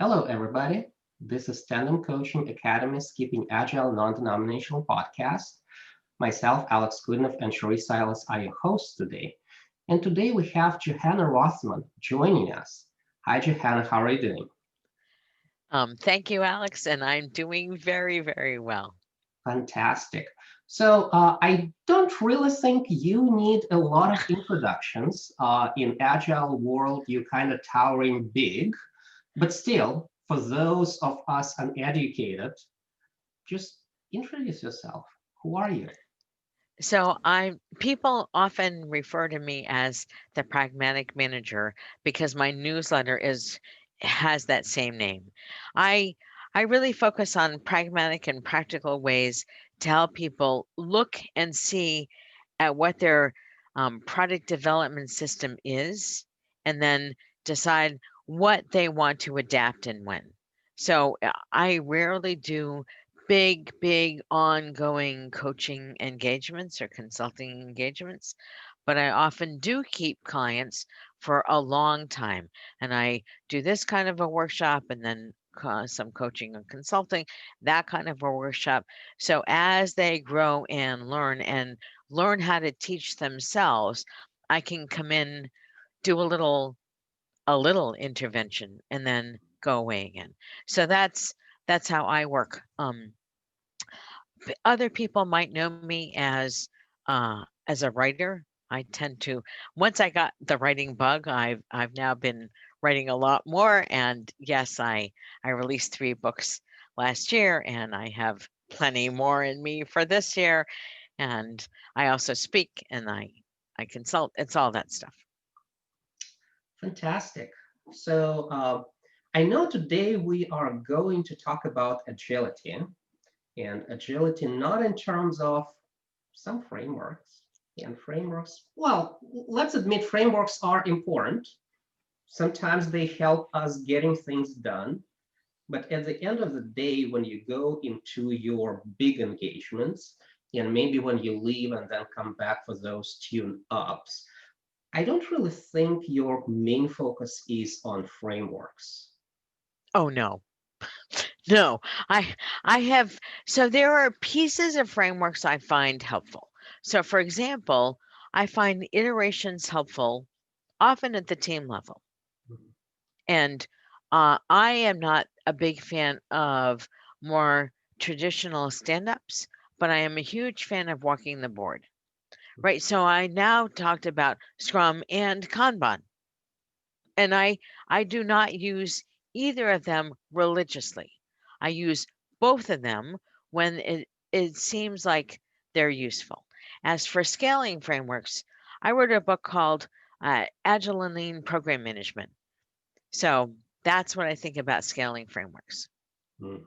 Hello, everybody. This is Tandem Coaching Academy's Keeping Agile Non-Denominational podcast. Myself, Alex Kudinov, and Sheree Silas are your hosts today. And today we have Johanna Rothman joining us. Hi, Johanna. How are you doing? Thank you, Alex, and I'm doing very, very well. Fantastic. So I don't really think you need a lot of introductions. In Agile world, you kind of towering big, but still, for those of us uneducated, just introduce yourself. Who are you? So I people often refer to me as the pragmatic manager because my newsletter is has that same name. I I really focus on pragmatic and practical ways to help people look and see at what their product development system is, and then decide what they want to adapt and when. So I rarely do big ongoing coaching engagements or consulting engagements, but I often do keep clients for a long time. And I do this kind of a workshop and then some coaching and consulting, that kind of a workshop. So as they grow and learn how to teach themselves, I can come in, do a little intervention and then go away again. So that's how I work. Other people might know me as a writer. I tend to once I got the writing bug, I've now been writing a lot more. And yes, I released 3 books last year, and I have plenty more in me for this year. And I also speak and I consult. It's all that stuff. Fantastic. So I know today we are going to talk about agility and agility not in terms of some frameworks and frameworks. Well, let's admit frameworks are important. Sometimes they help us getting things done. But at the end of the day, when you go into your big engagements, and maybe when you leave and then come back for those tune ups, I don't really think your main focus is on frameworks. Oh no, no. I have so there are pieces of frameworks I find helpful. So for example, I find iterations helpful often at the team level. And I am not a big fan of more traditional stand ups, but I am a huge fan of walking the board. Right. So I now talked about Scrum and Kanban, and I do not use either of them religiously. I use both of them when it seems like they're useful. As for scaling frameworks, I wrote a book called Agile and Lean Program Management. So that's what I think about scaling frameworks. Mhm.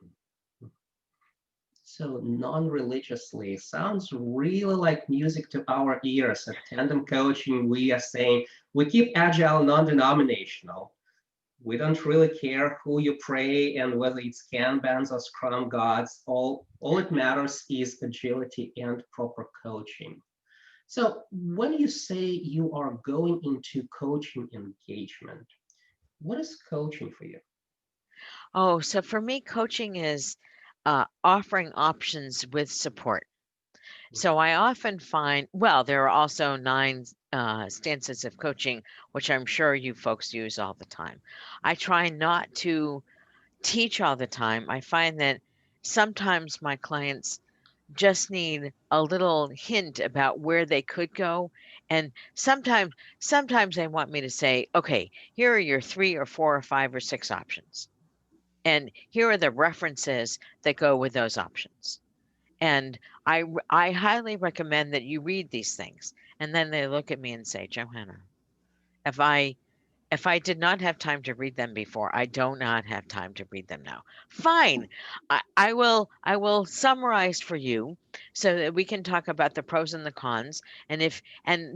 So non-religiously sounds really like music to our ears. At Tandem Coaching, we are saying we keep agile non-denominational. We don't really care who you pray and whether it's Kanbans or Scrum gods. All it matters is agility and proper coaching. So when you say you are going into coaching engagement, what is coaching for you? Oh, so for me, coaching is offering options with support. So I often find, well, there are also 9 stances of coaching, which I'm sure you folks use all the time. I try not to teach all the time. I find that sometimes my clients just need a little hint about where they could go. And sometimes they want me to say, okay, here are your 3 or 4 or 5 or 6 options. And here are the references that go with those options. And I highly recommend that you read these things. And then they look at me and say, Johanna, if I if I did not have time to read them before, I do not have time to read them now. Fine. I will summarize for you so that we can talk about the pros and the cons. And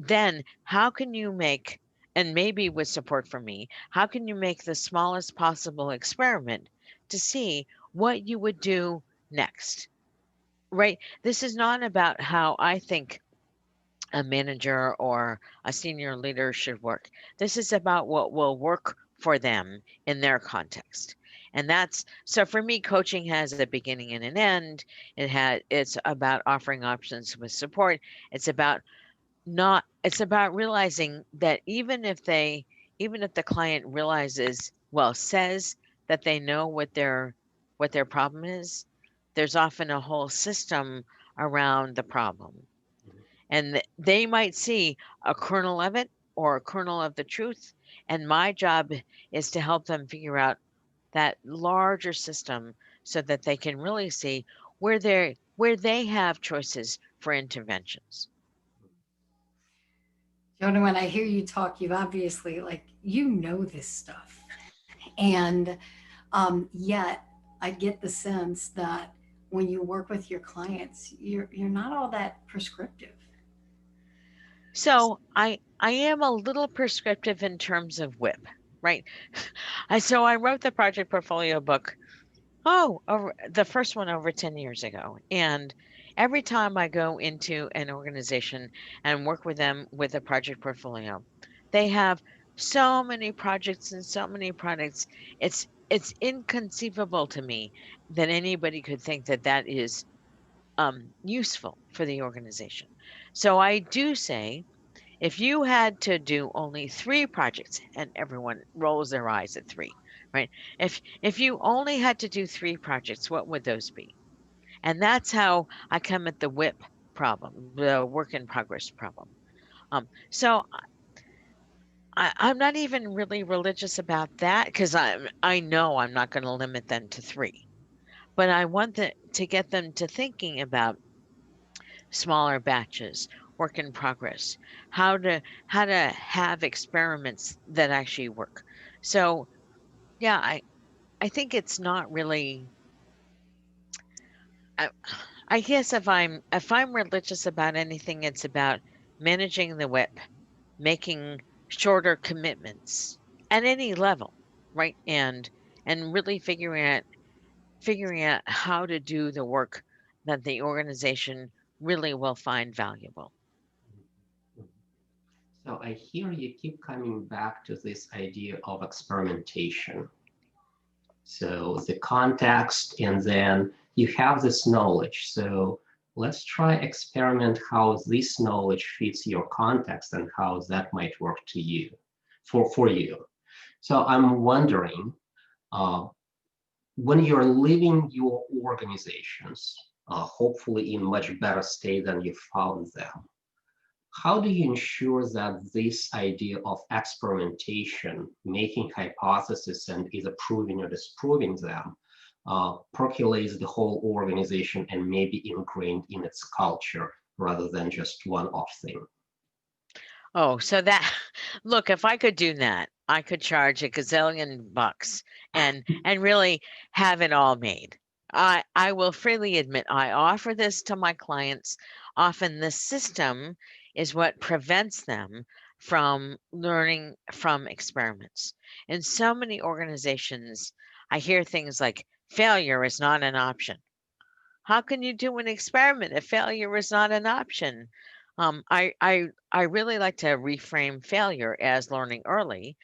then how can you make, and maybe with support from me, how can you make the smallest possible experiment to see what you would do next? Right? This is not about how I think a manager or a senior leader should work. This is about what will work for them in their context. And that's so for me, coaching has a beginning and an end. It's about offering options with support. It's about not it's about realizing that even if the client realizes, well, says that they know what their problem is, there's often a whole system around the problem. And they might see a kernel of it or a kernel of the truth. And my job is to help them figure out that larger system so that they can really see where they have choices for interventions. Jonah, when I hear you talk, you obviously like you know this stuff, and yet I get the sense that when you work with your clients, you're not all that prescriptive. So I am a little prescriptive in terms of WIP, right? I wrote the project portfolio book. The first one over 10 years ago. And every time I go into an organization and work with them with a project portfolio, they have so many projects and so many products. It's inconceivable to me that anybody could think that that is useful for the organization. So I do say if you had to do only 3 projects, and everyone rolls their eyes at 3, right? If you only had to do 3 projects, what would those be? And that's how I come at the WIP problem, the work in progress problem. So I'm not even really religious about that because I know I'm not going to limit them to 3. But I want to get them to thinking about smaller batches, work in progress, how to have experiments that actually work. So yeah, I think it's not really. I, I guess if I'm religious about anything, it's about managing the whip, making shorter commitments at any level, right? And really figuring out how to do the work that the organization really will find valuable. So I hear you keep coming back to this idea of experimentation. So the context, and then you have this knowledge. So let's try experiment how this knowledge fits your context and how that might work to you, for you. So I'm wondering, uh, when you're leaving your organizations, hopefully in much better state than you found them, how do you ensure that this idea of experimentation, making hypotheses and either proving or disproving them, percolates the whole organization and maybe ingrained in its culture rather than just one-off thing? Oh, so that look, if I could do that, I could charge a gazillion bucks and really have it all made. I will freely admit I offer this to my clients. Often the system is what prevents them from learning from experiments. In so many organizations, I hear things like failure is not an option. How can you do an experiment if failure is not an option? I really like to reframe failure as learning early.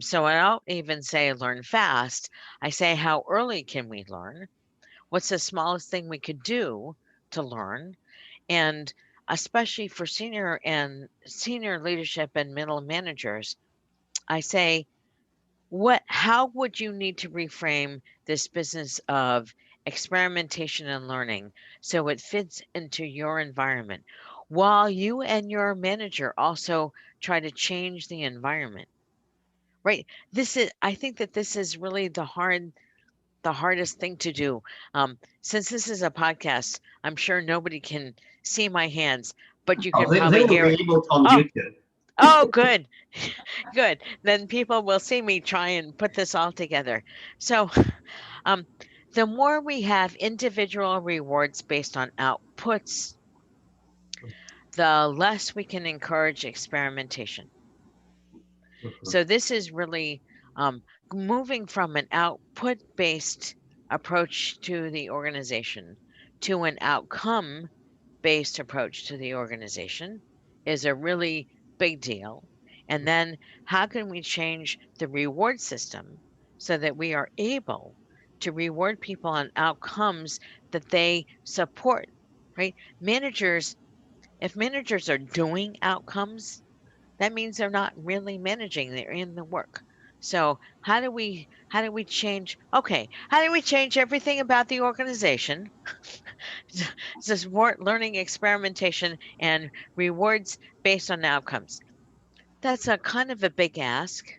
So I don't even say learn fast. I say how early can we learn? What's the smallest thing we could do to learn? And especially for senior leadership and middle managers, I say how would you need to reframe this business of experimentation and learning so it fits into your environment while you and your manager also try to change the environment, right? I think that this is really the hardest thing to do. Since this is a podcast, I'm sure nobody can see my hands, but you Oh, can they probably will hear be it. able to on Oh, YouTube. oh, good. Good. Then people will see me try and put this all together. So, um, the more we have individual rewards based on outputs, the less we can encourage experimentation. Mhm. So, this is really um, moving from an output based approach to the organization to an outcome based approach to the organization is a really big deal. And then how can we change the reward system so that we are able to reward people on outcomes that they support, right? Managers, if managers are doing outcomes, that means they're not really managing, they're in the work. So how do we change, okay, how do we change everything about the organization to support learning, experimentation, and rewards based on outcomes? That's a kind of a big ask.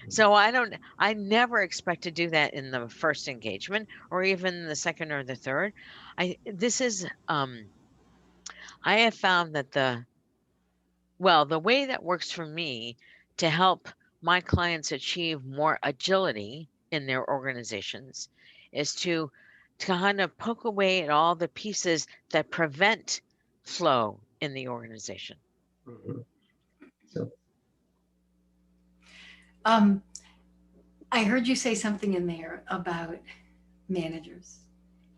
So I never expect to do that in the first engagement or even the second or the third. This is I have found that the way that works for me to help my clients achieve more agility in their organizations is to kind of poke away at all the pieces that prevent flow in the organization. Mhm. So, Um, I heard you say something in there about managers,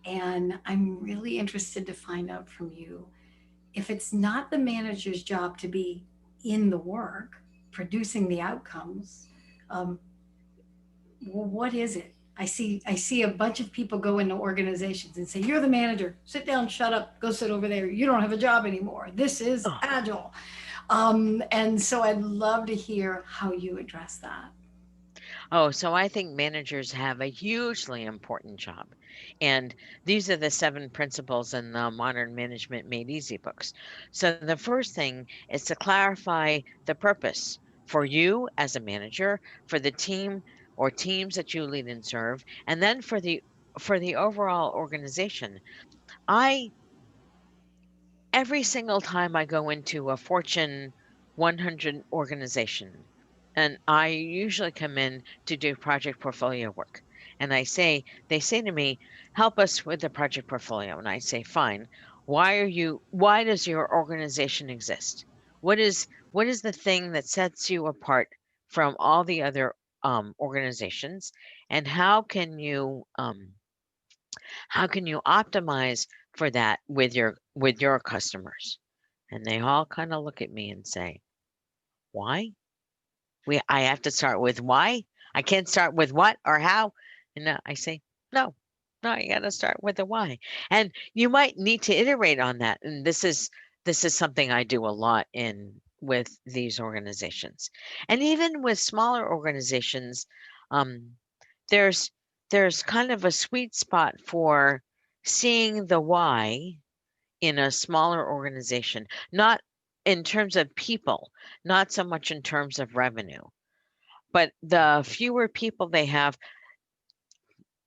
and I'm really interested to find out from you if it's not the manager's job to be in the work, producing the outcomes. Um, well, what is it? I see a bunch of people go into organizations and say, "You're the manager. Sit down, shut up, go sit over there. You don't have a job anymore. This is Oh, agile." And so I'd love to hear how you address that. so I think managers have a hugely important job. And these are the 7 principles in the Modern Management Made Easy books. So the first thing is to clarify the purpose for you as a manager, for the team or teams that you lead and serve, and then for the overall organization. I Every single time I go into a Fortune 100 organization, and I usually come in to do project portfolio work. And they say to me, help us with the project portfolio. And I say, fine. Why does your organization exist? What is the thing that sets you apart from all the other organizations? And how can you optimize for that with your customers? And they all kind of look at me and say, why? I have to start with why? I can't start with what or how? And I say, no, no, you got to start with the why. And you might need to iterate on that. And this is something I do a lot in with these organizations. And even with smaller organizations, um, there's there's kind of a sweet spot for seeing the why in a smaller organization, not in terms of people, not so much in terms of revenue, but the fewer people they have,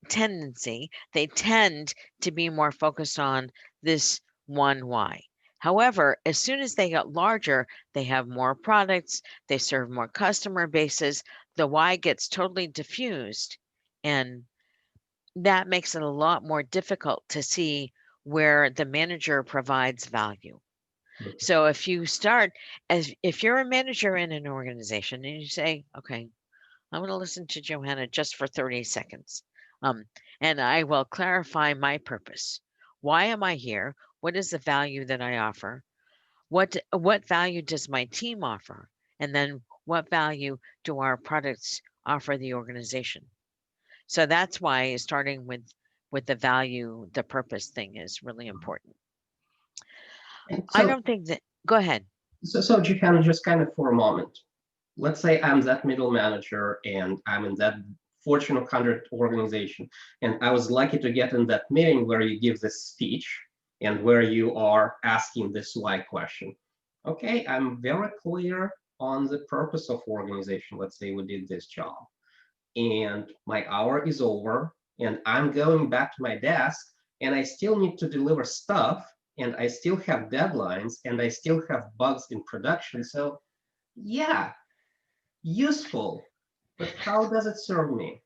they tend to be more focused on this one why. However, as soon as they get larger, they have more products, they serve more customer bases, the why gets totally diffused, and that makes it a lot more difficult to see where the manager provides value. So if you're a manager in an organization and you say, okay, I'm going to listen to Johanna just for 30 seconds, um, and I will clarify my purpose. Why am I here? What is the value that I offer? What value does my team offer? And then what value do our products offer the organization? So that's why starting with the value, the purpose thing is really important. and I so, don't think that. Go ahead. so Johanna, just kind of for a moment, let's say I'm that middle manager and I'm in that Fortune 100 organization, and I was lucky to get in that meeting where you give this speech and where you are asking this why question. Okay, I'm very clear on the purpose of organization. Let's say we did this job, and my hour is over, and I'm going back to my desk, and I still need to deliver stuff, and I still have deadlines, and I still have bugs in production. So, yeah, useful, but how does it serve me?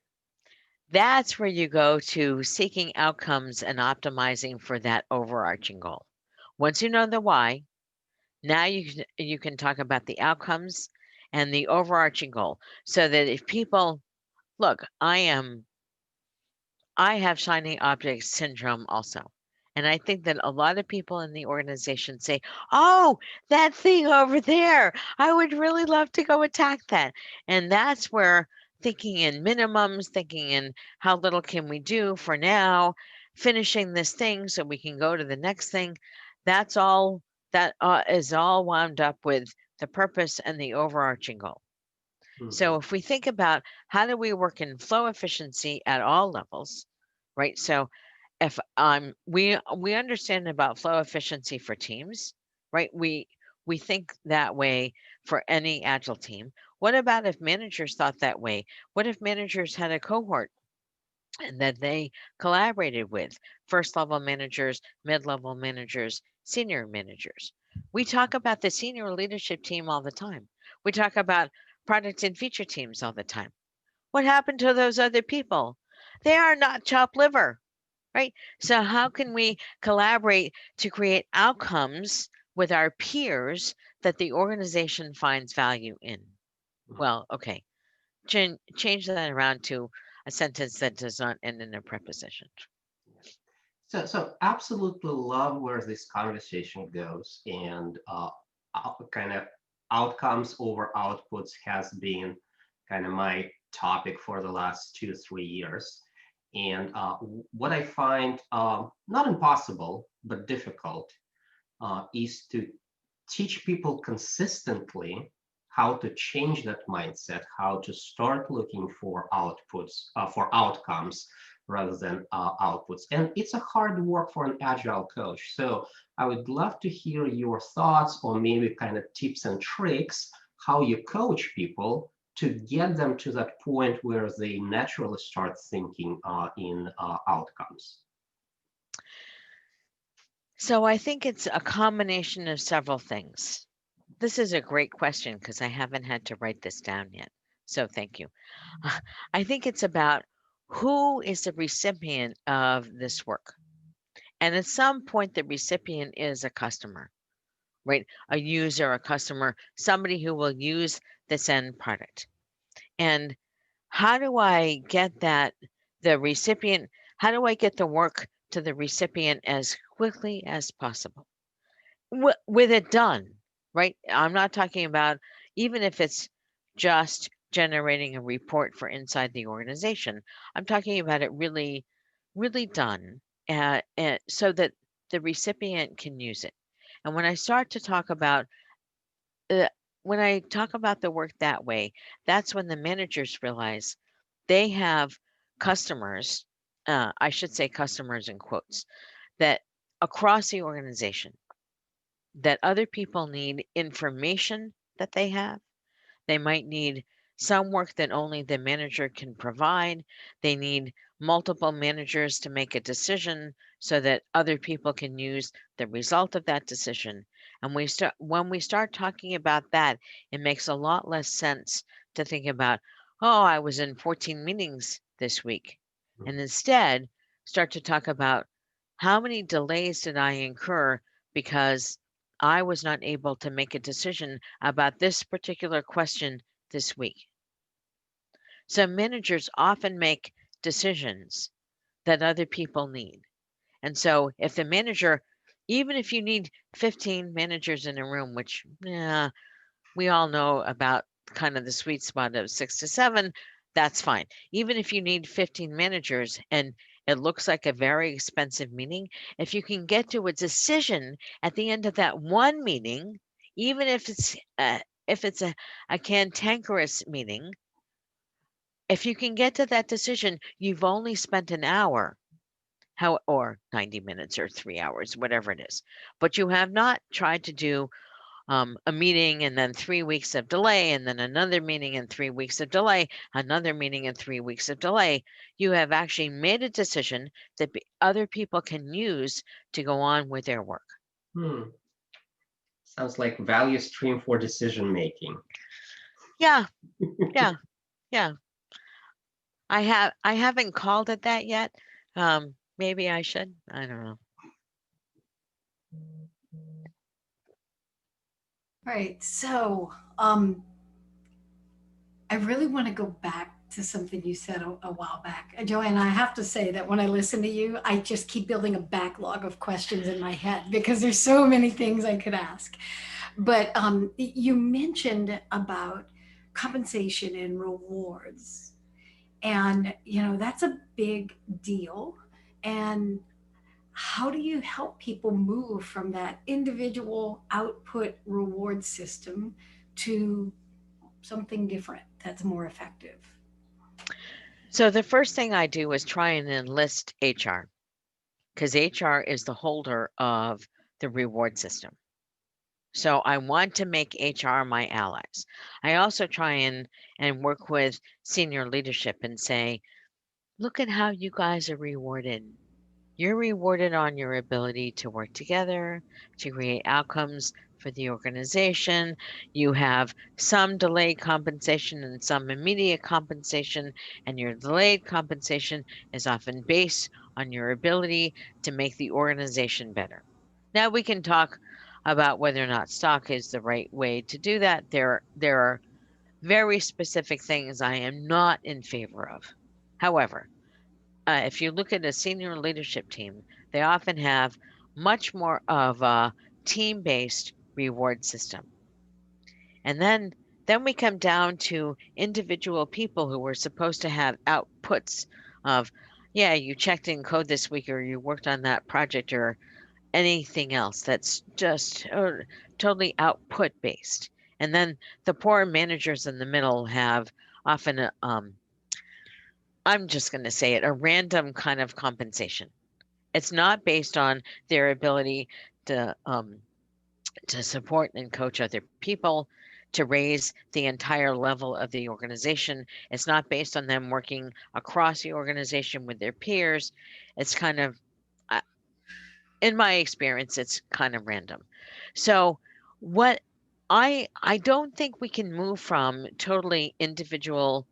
That's where you go to seeking outcomes and optimizing for that overarching goal. Once you know the why, now you can talk about the outcomes and the overarching goal. So that if people look, I have shiny object syndrome also. And I think that a lot of people in the organization say, oh, that thing over there, I would really love to go attack that. And that's where thinking in minimums, thinking in how little can we do for now, finishing this thing so we can go to the next thing, that's all that is all wound up with the purpose and the overarching goal. So Mhm. if we think about how do we work in flow efficiency at all levels, right? So if we understand about flow efficiency for teams, right? We think that way for any agile team. What about if managers thought that way? What if managers had a cohort and that they collaborated with first level managers, mid level managers, senior managers? We talk about the senior leadership team all the time. We talk about product and feature teams all the time. What happened to those other people? They are not chopped liver, right? So, how can we collaborate to create outcomes with our peers that the organization finds value in? Well, okay, change that around to a sentence that does not end in a preposition. So absolutely love where this conversation goes, and kind of outcomes over outputs has been kind of my topic for the last 2 3 years. And what I find not impossible but difficult is to teach people consistently how to change that mindset, how to start looking for outputs, for outcomes rather than outputs. And it's a hard work for an agile coach. So I would love to hear your thoughts or maybe kind of tips and tricks how you coach people to get them to that point where they naturally start thinking in outcomes. So, I think it's a combination of several things. This is a great question because I haven't had to write this down yet. So, thank you. I think it's about who is the recipient of this work. And at some point, the recipient is a customer, right? A user, a customer, somebody who will use this end product. And how do I get the recipient, how do I get the work to the recipient as quickly as possible? With it done, right? I'm not talking about even if it's just generating a report for inside the organization. I'm talking about it really, really done so that the recipient can use it. And when I start to talk about uh, when I talk about the work that way, that's when the managers realize they have customers. I should say customers in quotes that across the organization that other people need information that they have. They might need some work that only the manager can provide. They need multiple managers to make a decision so that other people can use the result of that decision. And when we start talking about that, it makes a lot less sense to think about, oh, I was in 14 meetings this week. And instead, start to talk about how many delays did I incur because I was not able to make a decision about this particular question this week. So managers often make decisions that other people need. And so if the manager, even if you need 15 managers in a room, which we all know about kind of the sweet spot of 6 to 7, that's fine. Even if you need 15 managers and it looks like a very expensive meeting, if you can get to a decision at the end of that one meeting, even if it's a cantankerous meeting, if you can get to that decision, you've only spent an hour, how or 90 minutes or 3 hours, whatever it is. But you have not tried to do a meeting and then 3 weeks of delay, and then another meeting and 3 weeks of delay, another meeting and 3 weeks of delay. You have actually made a decision that other people can use to go on with their work. Hmm. Sounds like value stream for decision making. Yeah, yeah, yeah. I haven't called it that yet. Maybe I should. I don't know. Right. So, I really want to go back to something you said a while back. Joanna, I have to say that when I listen to you, I just keep building a backlog of questions in my head because there's so many things I could ask. But you mentioned about compensation and rewards. And, that's a big deal. And how do you help people move from that individual output reward system to something different that's more effective? So the first thing I do is try and enlist HR because HR is the holder of the reward system. So I want to make HR my allies. I also try and work with senior leadership and say, look at how you guys are rewarded. You're rewarded on your ability to work together, to create outcomes for the organization. You have some delayed compensation and some immediate compensation, and your delayed compensation is often based on your ability to make the organization better. Now we can talk about whether or not stock is the right way to do that. There are very specific things I am not in favor of. However, if you look at a senior leadership team, they often have much more of a team-based reward system. And then we come down to individual people who are supposed to have outputs of, yeah, you checked in code this week or you worked on that project or anything else that's just totally output based. And then the poor managers in the middle have often I'm just going to say it, a random kind of compensation. It's not based on their ability to um, to support and coach other people, to raise the entire level of the organization. It's not based on them working across the organization with their peers. It's kind of, uh, in my experience, it's kind of random. So, what I don't think we can move from totally individual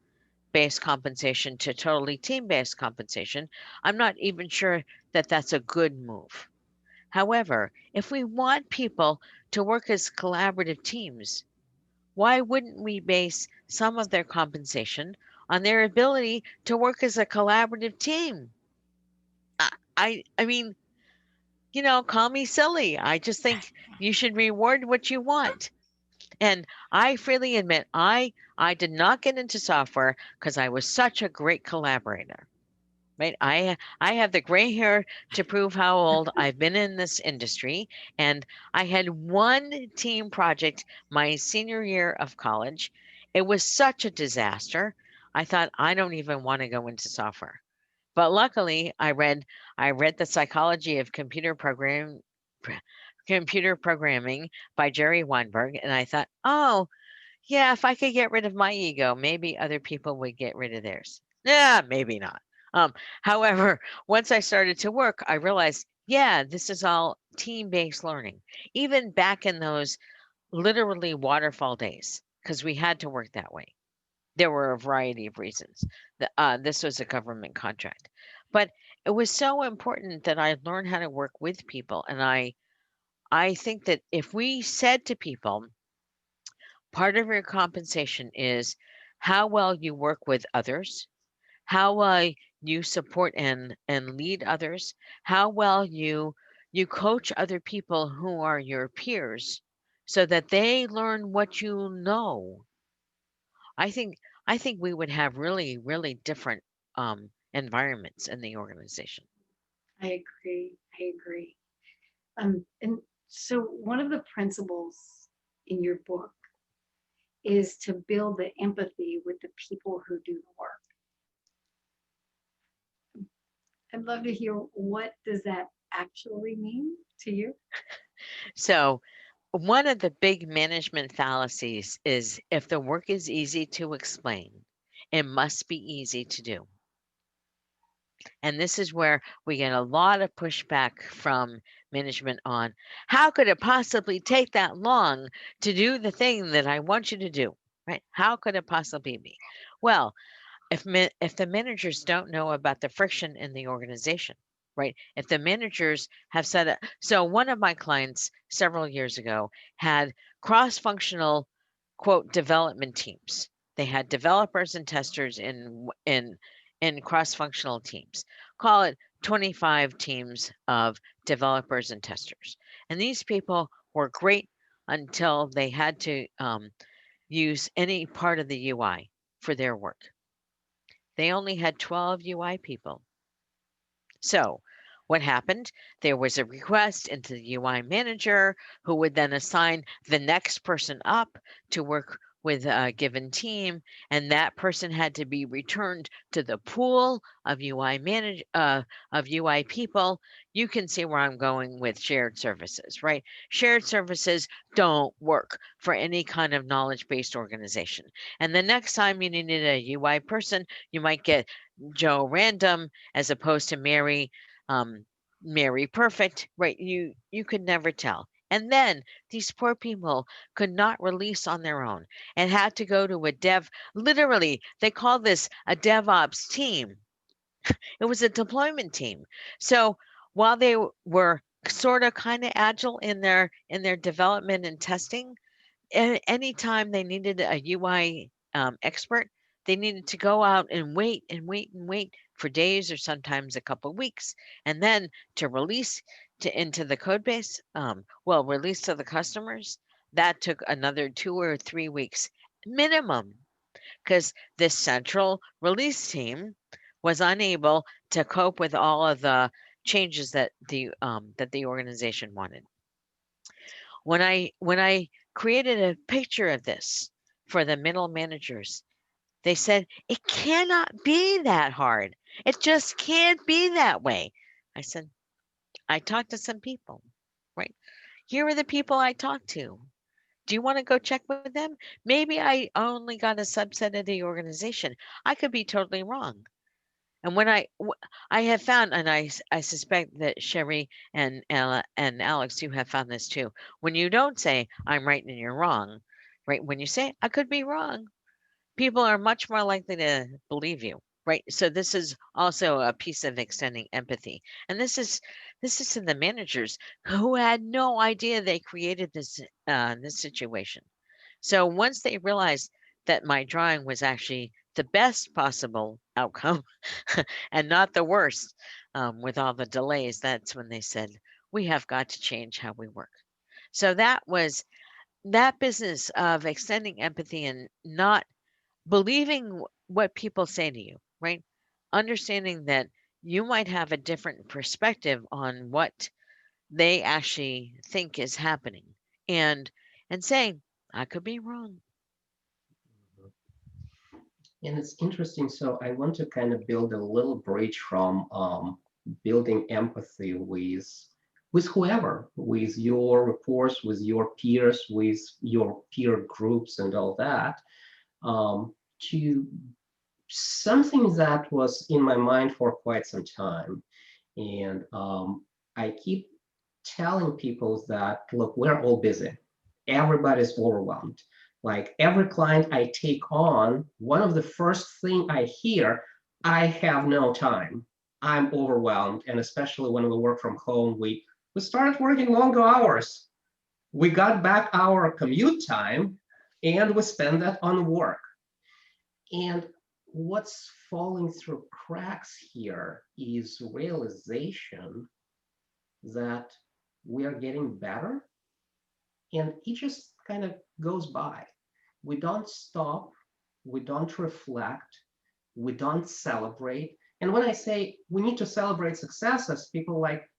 based compensation to totally team based compensation. I'm not even sure that that's a good move. However, if we want people to work as collaborative teams, why wouldn't we base some of their compensation on their ability to work as a collaborative team? I mean, call me silly. I just think you should reward what you want. And I freely admit I did not get into software because I was such a great collaborator. Right? I have the gray hair to prove how old I've been in this industry, and I had one team project my senior year of college. It was such a disaster. I thought I don't even want to go into software. But luckily, I read The Psychology of Computer Programming by Jerry Weinberg, and I thought, oh, yeah, if I could get rid of my ego, maybe other people would get rid of theirs. Yeah, maybe not. Um, However, once I started to work, I realized, yeah, this is all team-based learning. Even back in those literally waterfall days, because we had to work that way. There were a variety of reasons. This was a government contract, but it was so important that I learned how to work with people, and I think that if we said to people, part of your compensation is how well you work with others, how well you support and lead others, how well you coach other people who are your peers so that they learn what you know. I think I think we would have really different environments in the organization. I agree. I agree. And so one of the principles in your book is to build the empathy with the people who do the work. I'd love to hear, what does that actually mean to you? So one of the big management fallacies is if the work is easy to explain, it must be easy to do. And this is where we get a lot of pushback from management on how could it possibly take that long to do the thing that I want you to do, right? How could it possibly be? Well, if the managers don't know about the friction in the organization, right? If the managers have said it, so one of my clients several years ago had cross-functional quote development teams. They had developers and testers in cross-functional teams. Call it 25 teams of developers and testers. And these people were great until they had to use any part of the UI for their work. They only had 12 UI people. So, what happened? There was a request into the UI manager who would then assign the next person up to work with a given team, and that person had to be returned to the pool of of UI people. You can see where I'm going with shared services, right? Shared services don't work for any kind of knowledge-based organization. And the next time you needed a UI person, you might get Joe Random as opposed to um, Mary Perfect, right? You could never tell. And then these poor people could not release on their own and had to go to a dev. Literally, they call this a DevOps team. It was a deployment team. So while they were sort of kind of agile in their development and testing, anytime they needed a UI expert, they needed to go out and wait and wait and wait for days or sometimes a couple weeks, and then to release to into the code base, well, release to the customers. That took another 2 or 3 weeks minimum because this central release team was unable to cope with all of the changes that the organization wanted. When I created a picture of this for the middle managers, they said, "It cannot be that hard. It just can't be that way." I said, "I talked to some people, right? Here are the people I talked to. Do you want to go check with them? Maybe I only got a subset of the organization. I could be totally wrong." And I have found, and I suspect that Sherry and Ella and Alex, you have found this too. When you don't say I'm right and you're wrong, right? When you say I could be wrong, people are much more likely to believe you, right? So this is also a piece of extending empathy, and this is to the managers who had no idea they created this situation. So once they realized that my drawing was actually the best possible outcome and not the worst, with all the delays, that's when they said, "We have got to change how we work." So that was that business of extending empathy and not believing what people say to you, right? Understanding that you might have a different perspective on what they actually think is happening, and saying, "I could be wrong." And it's interesting. So I want to kind of build a little bridge from building empathy with whoever, with your reports, with your peers, with your peer groups, and all that, to something that was in my mind for quite some time. And I keep telling people that, look, we're all busy. Everybody's overwhelmed. Like every client I take on, one of the first thing I hear, I have no time. I'm overwhelmed. And especially when we work from home, we started working longer hours. We got back our commute time and we spend that on work. And what's falling through cracks here is realization that we are getting better and it just kind of goes by. We don't stop, we don't reflect, we don't celebrate. And when I say we need to celebrate successes, people are like,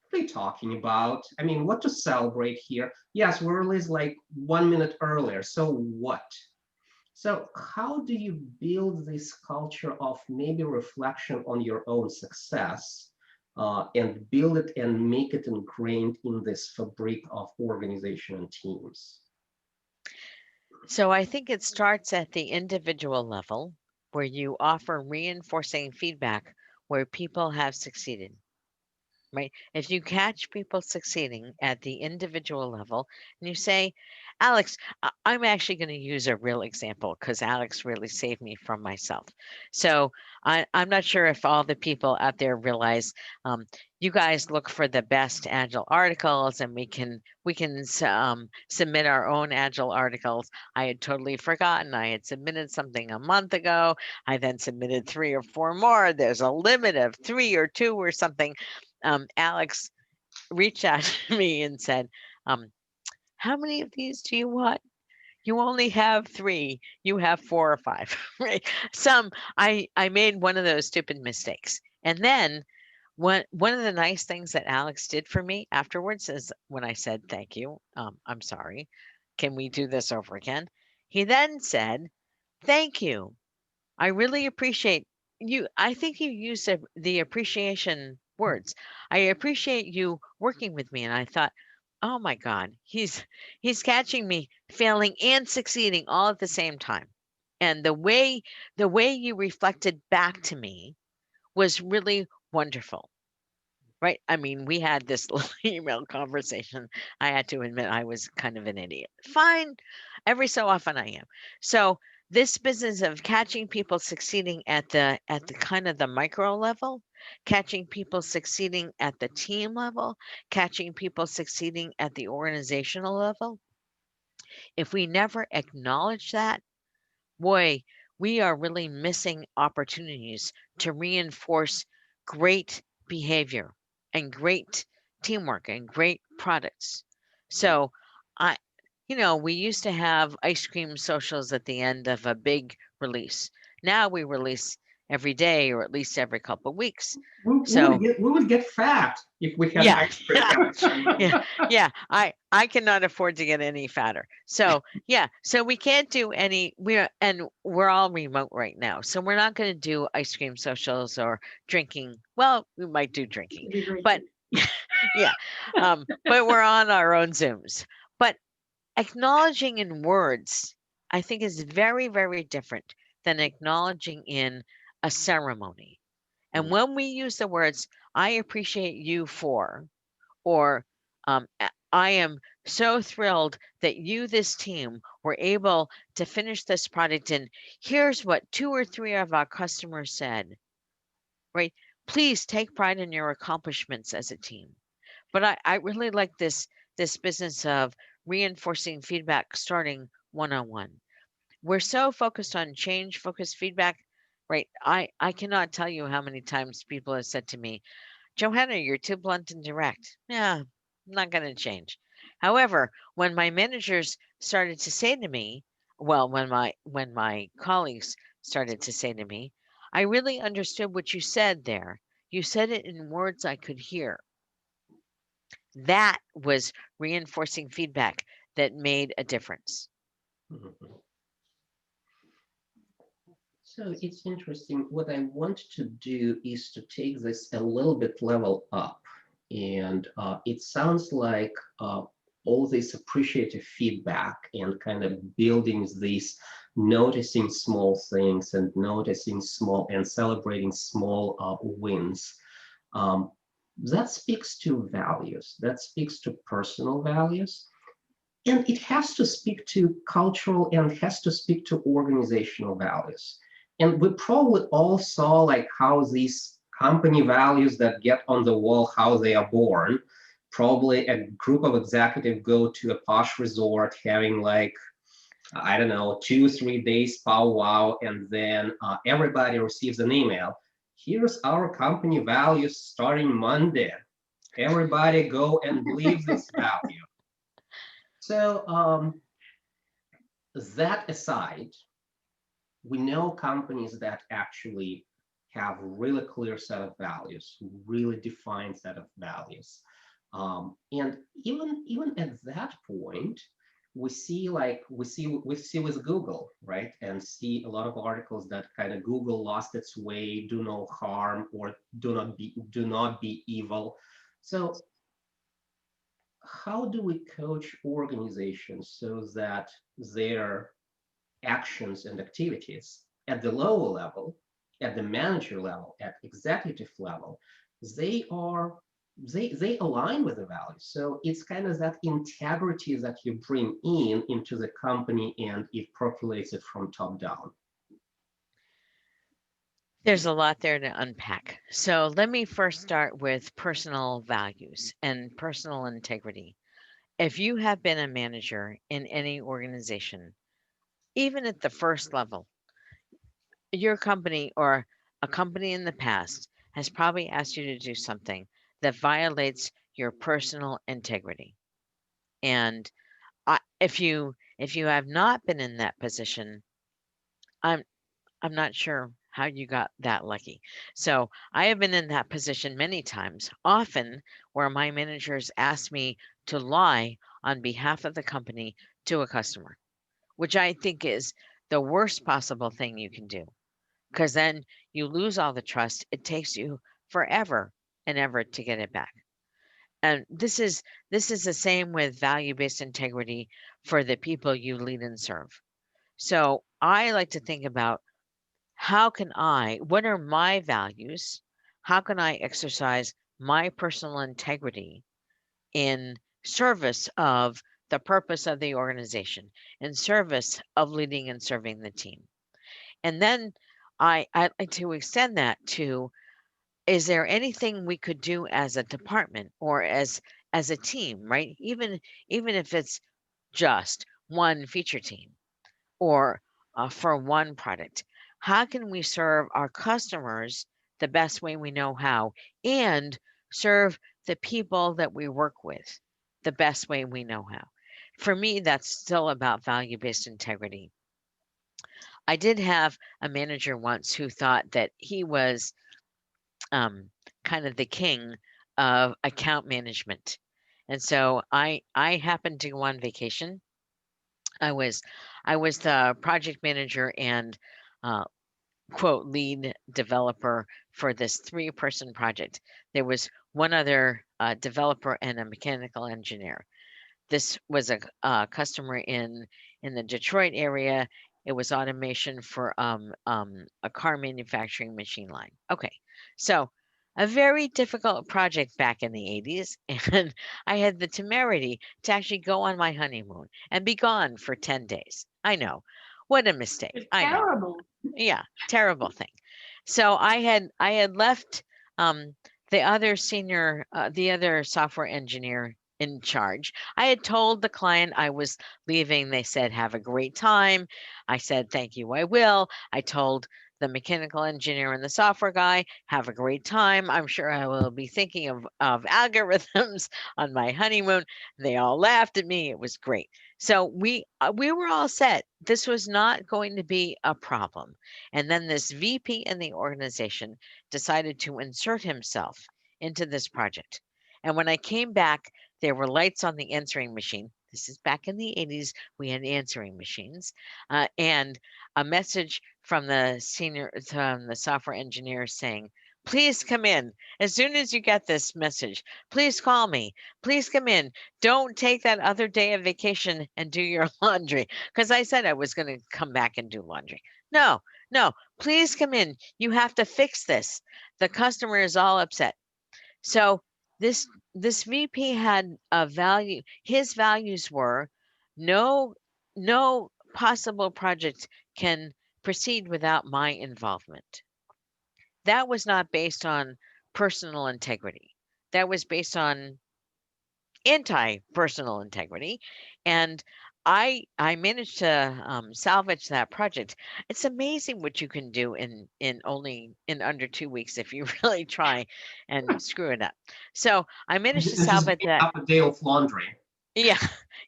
what are you talking about? I mean, what to celebrate here? Yes, we released like 1 minute earlier, so what? So how do you build this culture of maybe reflection on your own success and build it and make it ingrained in this fabric of organization and teams? So I think it starts at the individual level where you offer reinforcing feedback where people have succeeded, right? If you catch people succeeding at the individual level and you say, Alex, I'm actually going to use a real example because Alex really saved me from myself. So I'm not sure if all the people out there realize you guys look for the best Agile articles, and we can submit our own Agile articles. I had totally forgotten. I had submitted something a month ago. I then submitted 3 or 4 more. There's a limit of 3 or 2 or something. Alex reached out to me and said, how many of these do you want? You only have 3. You have 4 or 5, right? I made one of those stupid mistakes. And then one of the nice things that Alex did for me afterwards is when I said, thank you, I'm sorry. Can we do this over again? He then said, thank you. I really appreciate you. I think you used the appreciation words. I appreciate you working with me. And I thought, oh my God, he's catching me failing and succeeding all at the same time. And the way you reflected back to me was really wonderful. Right? I mean, we had this little email conversation. I had to admit I was kind of an idiot. Fine. Every so often I am. So this business of catching people succeeding at the kind of the micro level, catching people succeeding at the team level, catching people succeeding at the organizational level, if we never acknowledge that, boy, we are really missing opportunities to reinforce great behavior and great teamwork and great products. So, I, we used to have ice cream socials at the end of a big release. Now we release every day or at least every couple of weeks. So, We would get fat if we had yeah, ice cream guys. yeah, yeah. I cannot afford to get any fatter. So yeah, so we can't do any. We're all remote right now, so we're not going to do ice cream socials or drinking. Well, we might do drinking, It'd be great but too. yeah, but we're on our own Zooms. But acknowledging in words, I think, is very, very different than acknowledging in a ceremony. And when we use the words, I appreciate you for, or I am so thrilled that you, this team, were able to finish this product. And here's what 2 or 3 of our customers said, right? Please take pride in your accomplishments as a team. But I really like this business of reinforcing feedback starting one-on-one. We're so focused on change focused feedback, right? I cannot tell you how many times people have said to me, Johanna, you're too blunt and direct. Yeah, I'm not going to change. However, when my managers started to say to me, well, when my colleagues started to say to me, I really understood what you said there. You said it in words I could hear. That was reinforcing feedback that made a difference. Mhm. So it's interesting. What I want to do is to take this a little bit level up. And it sounds like all this appreciative feedback and kind of building this, noticing small things and noticing small and celebrating small wins. Um, that speaks to values, that speaks to personal values. And it has to speak to cultural and it has to speak to organizational values. And we probably all saw like how these company values that get on the wall, how they are born. Probably a group of executives go to a posh resort having like, I don't know, 2 or 3 days powwow, and then everybody receives an email. Here's our company values starting Monday. Everybody go and live this value. So that aside, we know companies that actually have really clear set of values, really defined set of values. And even at that point, we see with Google, right? And see a lot of articles that kind of Google lost its way, do no harm, or do not be evil. So how do we coach organizations so that their actions and activities at the lower level, at the manager level, at executive level, they are they align with the values. So it's kind of that integrity that you bring in into the company, and it percolates it from top down. There's a lot there to unpack. So let me first start with personal values and personal integrity. If you have been a manager in any organization, even at the first level, your company or a company in the past has probably asked you to do something that violates your personal integrity. And if you have not been in that position, I'm I'm not sure how you got that lucky. So I have been in that position many times, often where my managers ask me to lie on behalf of the company to a customer, which I think is the worst possible thing you can do, because then you lose all the trust. It takes you forever and ever to get it back. And this is the same with value-based integrity for the people you lead and serve. So I like to think about what are my values? How can I exercise my personal integrity in service of the purpose of the organization, in service of leading and serving the team? And then I like to extend that to, is there anything we could do as a department or as a team, right? Even if it's just one feature team or for one product, how can we serve our customers the best way we know how and serve the people that we work with the best way we know how? For me, that's still about value based integrity. I did have a manager once who thought that he was um, kind of the king of account management. And so I happened to go on vacation. I was I was the project manager and uh, quote lead developer for this 3-person project. There was one other developer and a mechanical engineer. This was a customer in the Detroit area. It was automation for a car manufacturing machine line. Okay, so a very difficult project back in the 80s, and I had the temerity to actually go on my honeymoon and be gone for 10 days. I know, what a mistake. It's I know. terrible. Yeah, terrible thing. So I had left the other software engineer in charge. I had told the client I was leaving. They said, "Have a great time." I said, "Thank you, I will." I told the mechanical engineer and the software guy, "Have a great time. I'm sure I will be thinking of algorithms on my honeymoon." They all laughed at me. It was great. So we were all set. This was not going to be a problem. And then this VP in the organization decided to insert himself into this project. And when I came back, there were lights on the answering machine. This is back in the 80s. We had answering machines, and a message from the software engineer saying, "Please come in. As soon as you get this message, please call me. Please come in. Don't take that other day of vacation and do your laundry." Because I said I was going to come back and do laundry. No, no, please come in. You have to fix this. The customer is all upset. So this this VP had a value. His values were no no possible project can proceed without my involvement. That was not based on personal integrity. That was based on anti-personal integrity, and I managed to salvage that project. It's amazing what you can do in under 2 weeks if you really try and screw it up. So I managed to And just salvage pick that. up a day of laundry. Yeah,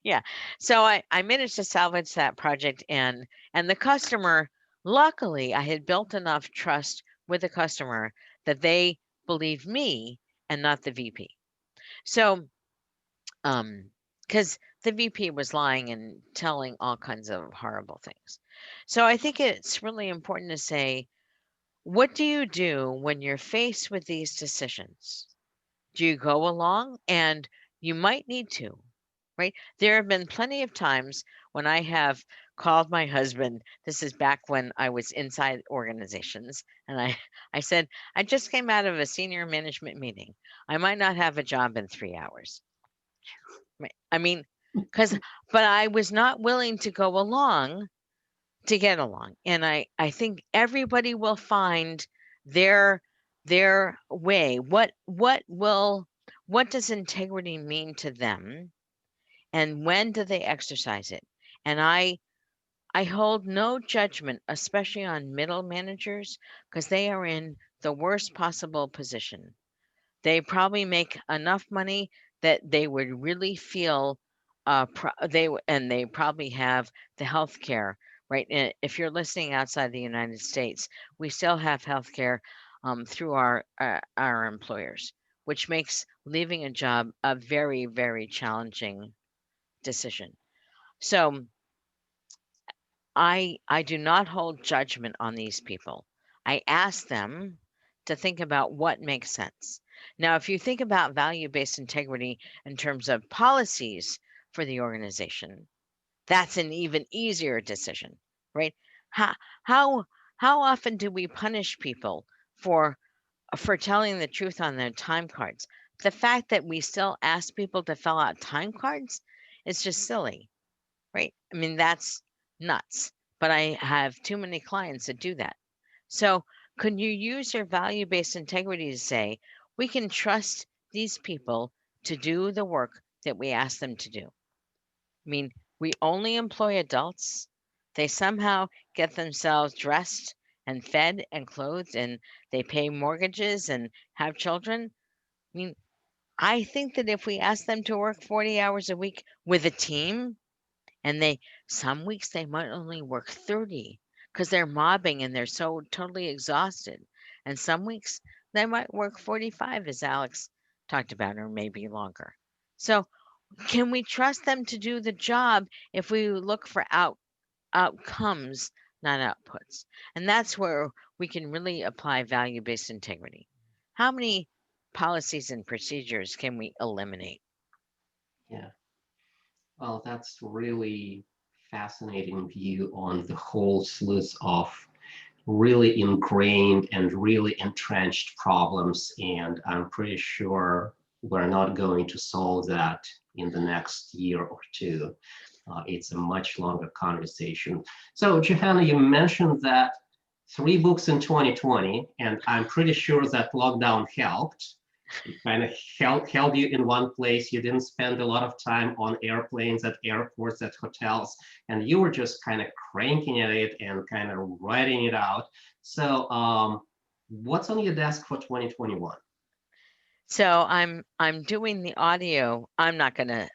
yeah. So I managed to salvage that project, and the customer. Luckily, I had built enough trust with the customer that they believed me and not the VP. So because the VP was lying and telling all kinds of horrible things. So I think it's really important to say, what do you do when you're faced with these decisions? Do you go along? And you might need to. right? There have been plenty of times when I have called my husband. This is back when I was inside organizations, and I said, I just came out of a senior management meeting. I might not have a job in 3 hours. Right? I mean, because, but I was not willing to go along to get along. And I think everybody will find their way. What does integrity mean to them? And when do they exercise it? And I hold no judgment, especially on middle managers, because they are in the worst possible position. They probably make enough money that they would really feel and they probably have the health care, right? And if you're listening outside the United States, we still have health care through our employers, which makes leaving a job a very, very challenging decision. So I do not hold judgment on these people. I ask them to think about what makes sense. Now, if you think about value-based integrity in terms of policies for the organization, that's an even easier decision, right? How how how often do we punish people for telling the truth on their time cards? The fact that we still ask people to fill out time cards is just silly, right? I mean, that's nuts. But I have too many clients that do that. So, can you use your value based integrity to say, we can trust these people to do the work that we ask them to do? I mean, we only employ adults. They somehow get themselves dressed and fed and clothed, and they pay mortgages and have children. I mean, I think that if we ask them to work 40 hours a week with a team, and they some weeks they might only work 30 because they're mobbing and they're so totally exhausted. And some weeks they might work 45, as Alex talked about, or maybe longer. So can we trust them to do the job if we look for outcomes, not outputs? And that's where we can really apply value-based integrity. How many policies and procedures can we eliminate? Yeah. Well, that's really fascinating view on the whole slew of really ingrained and really entrenched problems. And I'm pretty sure we're not going to solve that in the next year or two. It's a much longer conversation. So, Johanna, you mentioned that 3 books in 2020, and I'm pretty sure that lockdown helped. It kind of held you in one place. You didn't spend a lot of time on airplanes, at airports, at hotels, and you were just kind of cranking at it and kind of writing it out. So, what's on your desk for 2021? So I'm doing the audio. I'm not gonna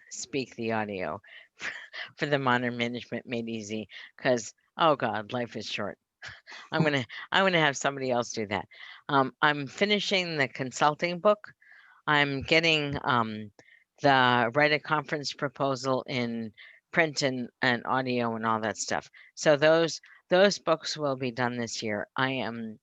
speak the audio for the Modern Management Made Easy because oh God, life is short. I'm gonna I'm gonna have somebody else do that. I'm finishing the consulting book. I'm getting the write a conference proposal in print and audio and all that stuff. So those books will be done this year. I am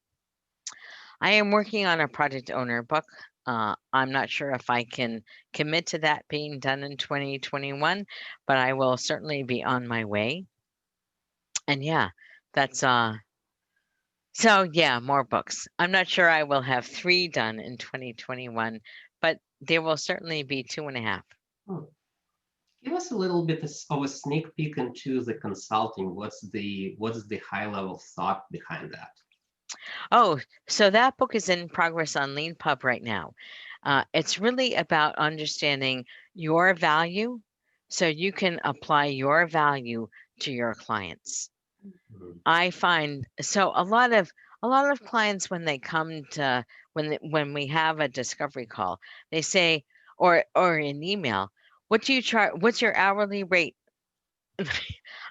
working on a product owner book. I'm not sure if I can commit to that being done in 2021, but I will certainly be on my way. And yeah, that's so yeah, more books. I'm not sure I will have 3 done in 2021, but there will certainly be 2.5. Hmm. Give us a little bit of a sneak peek into the consulting. What's the high level thought behind that? Oh, so that book is in progress on LeanPub right now. It's really about understanding your value so you can apply your value to your clients. Mhm. I find so a lot of clients when they come to when we have a discovery call, they say or an email, what do you charge? What's your hourly rate?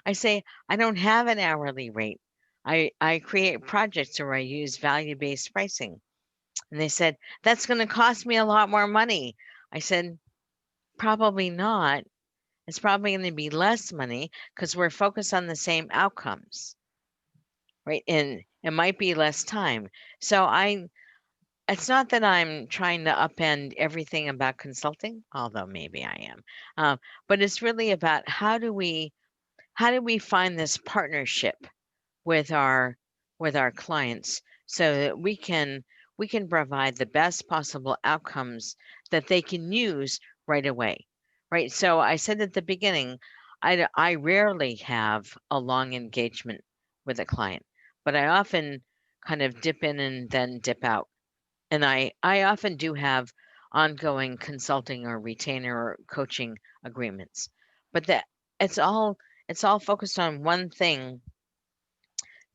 I say I don't have an hourly rate. I create projects or I use value-based pricing. And they said, that's going to cost me a lot more money. I said, probably not. It's probably going to be less money because we're focused on the same outcomes, right? And it might be less time. So it's not that I'm trying to upend everything about consulting, although maybe I am. But it's really about how do we find this partnership with our clients so that we can provide the best possible outcomes that they can use right away, right? So I said at the beginning, I rarely have a long engagement with a client, but I often kind of dip in and then dip out. And I often do have ongoing consulting or retainer or coaching agreements, but that it's all it's all focused on one thing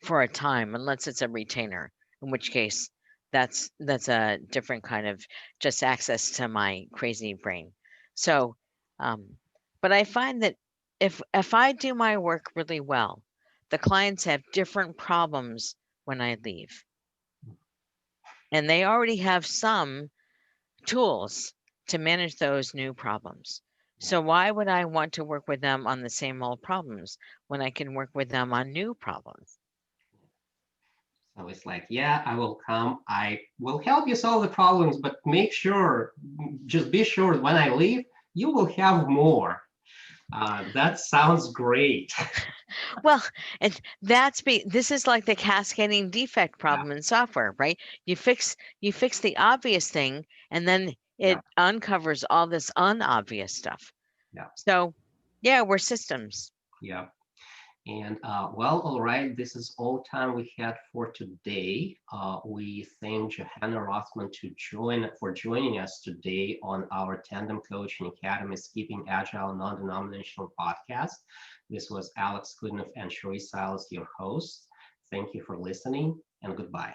for a time, unless it's a retainer, in which case that's a different kind of just access to my crazy brain. So, um, but I find that if I do my work really well, the clients have different problems when I leave, and they already have some tools to manage those new problems. So why would I want to work with them on the same old problems when I can work with them on new problems? So it's like, yeah, I will come. I will help you solve the problems, but make sure, just be sure when I leave, you will have more. That sounds great. Well, this is like the cascading defect problem in software, right? You fix the obvious thing, and then Yeah, it uncovers all this unobvious stuff. yeah, So, yeah, we're systems. yeah. And well, all right, this is all time we had for today. We thank Johanna Rothman for joining us today on our Tandem Coaching Academy's Keeping Agile Non-Denominational podcast. This was Alex Kudnov and Sheree Silas, your hosts. Thank you for listening, and goodbye.